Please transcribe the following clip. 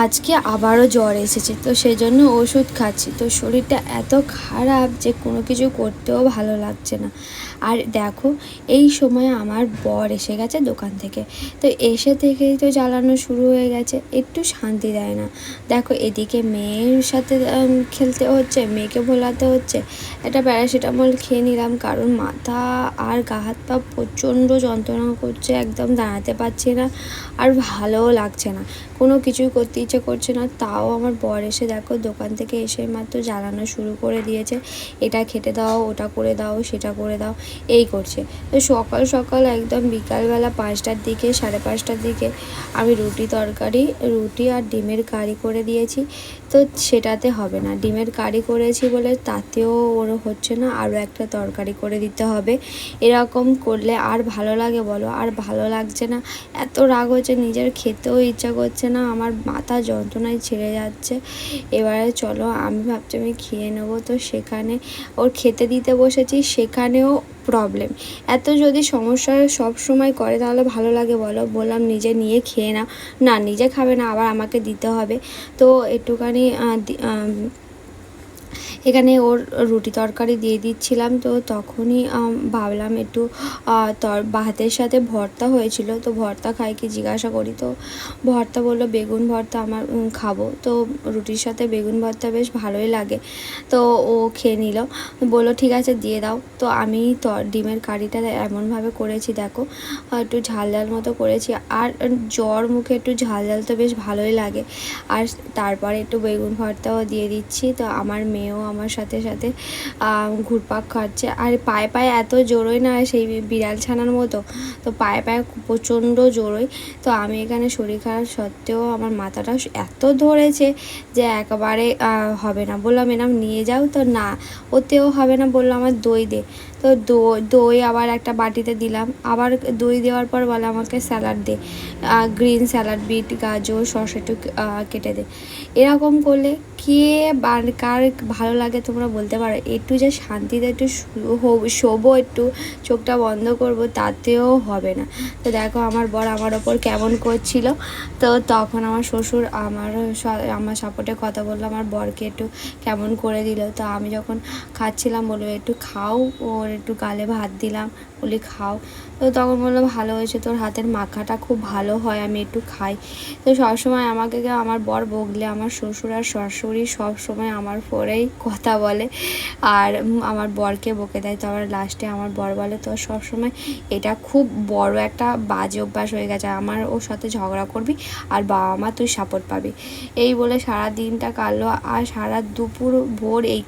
আজকে আবারও জ্বর এসেছে, তো সেই জন্য ওষুধ খাচ্ছি। তো শরীরটা এত খারাপ যে কোনো কিছু করতেও ভালো লাগছে না। আর দেখো, এই সময় আমার বর এসে গেছে দোকান থেকে। তো এসে থেকেই তো জ্বালানো শুরু হয়ে গেছে, একটু শান্তি দেয় না। দেখো, এদিকে মেয়ের সাথে খেলতে হচ্ছে, মেয়েকে ভোলাতে হচ্ছে। একটা প্যারাসিটামল খেয়ে নিলাম, কারণ মাথা আর গা হাত পা প্রচণ্ড যন্ত্রণা করছে, একদম দাঁড়াতে পারছি না, আর ভালোও লাগছে না, কোনো কিছুই করতে ইচ্ছে করছে না। তাও আমার বর এসে দেখো দোকান থেকে এসে মাত্র জ্বালানো শুরু করে দিয়েছে, এটা খেতে দাও, ওটা করে দাও, সেটা করে দাও, এই করছে। তো সকাল সকাল একদম বিকালবেলা 5টার দিকে, 5:30টার দিকে আমি রুটি আর ডিমের কারি করে দিয়েছি। তো সেটাতে হবে না, ডিমের কারি করেছি বলে তাতেও ওর হচ্ছে না, আরও একটা তরকারি করে দিতে হবে। এরকম করলে আর ভালো লাগে বলো? আর ভালো লাগছে না, এত রাগ হচ্ছে, নিজের খেতেও ইচ্ছা করছে না, আমার মাথা যন্ত্রণায় ছেড়ে যাচ্ছে। এবারে চলো, আমি ভাবছি আমি খেয়ে নেবো। তো সেখানে ওর খেতে দিতে বসেছি, সেখানেও প্রবলেম। এত যদি সমস্যা সব সময় করে তাহলে ভালো লাগে বলো? বললাম নিজে নিয়ে খেয়ে নাও, না নিজে খাবে না, আবার আমাকে দিতে হবে। তো একটুখানি এখানে ওর রুটি তরকারি দিয়ে দিচ্ছিলাম। তো তখনই ভাবলাম একটু ভাতের সাথে ভর্তা হয়েছিল, তো ভর্তা খাই কি জিজ্ঞাসা করি। তো ভর্তা বললো বেগুন ভর্তা আমার খাবো। তো রুটির সাথে বেগুন ভর্তা বেশ ভালোই লাগে। তো ও খেয়ে নিল, বললো ঠিক আছে দিয়ে দাও। তো আমি ডিমের কারিটা এমনভাবে করেছি, দেখো একটু ঝাল ঝাল মতো করেছি, আর জ্বর মুখে একটু ঝাল ঝাল তো বেশ ভালোই লাগে। আর তারপরে একটু বেগুন ভর্তাও দিয়ে দিচ্ছি। তো আমার মেয়েও আমার সাথে সাথে ঘুরপাক খাচ্ছে, আর পায়ে পায়ে এত জোরোই না, সেই বিড়াল ছানার মতো। তো পায়ে পায়ে প্রচণ্ড জোরোই। তো আমি এখানে শরীর খারাপ সত্ত্বেও আমার মাথাটা এত ধরেছে যে একেবারে হবে না। বললাম এরম নিয়ে যাও, তো না, ওতেও হবে না, বললো আমার দই দে। তো দই আবার একটা বাটিতে দিলাম, আবার দই দেওয়ার পর বলে আমাকে স্যালাড দে, গ্রিন স্যালাড, বিট গাজর শসা একটু কেটে দে। এরকম করলে কে কার ভালো লাগে তোমরা বলতে পারো? একটু যে শান্তিতে একটু শোবো, একটু চোখটা বন্ধ করব, তাতেও হবে না। তো দেখো আমার বর আমার ওপর কেমন করছিল। তো তখন আমার শ্বশুর আমার সাপোর্টে কথা বললো, আমার বরকে একটু কেমন করে দিল। তো আমি যখন খাচ্ছিলাম বললো একটু খাও, ওর একটু গালে ভাত দিলাম, বলি খাও। তো তখন বললো ভালো হয়েছে, তোর হাতের মাখাটা খুব ভালো হয়, আমি একটু খাই। তো সবসময় আমাকে আমার বর বকলে আমার শ্বশুর আর শাশুড়ি সবসময় আমার পরেই কথা বলে, আর আমার বরকে বকে দেয়। তো আবার লাস্টে আমার বর বলে তো সবসময় এটা খুব বড় একটা বাজে অভ্যাস হয়ে গেছে, আমার ওর সাথে ঝগড়া করবি আর বাবা মা তুই সাপোর্ট পাবি। এই বলে সারা দিনটা কাটলো, আর সারা দুপুর ভোর এই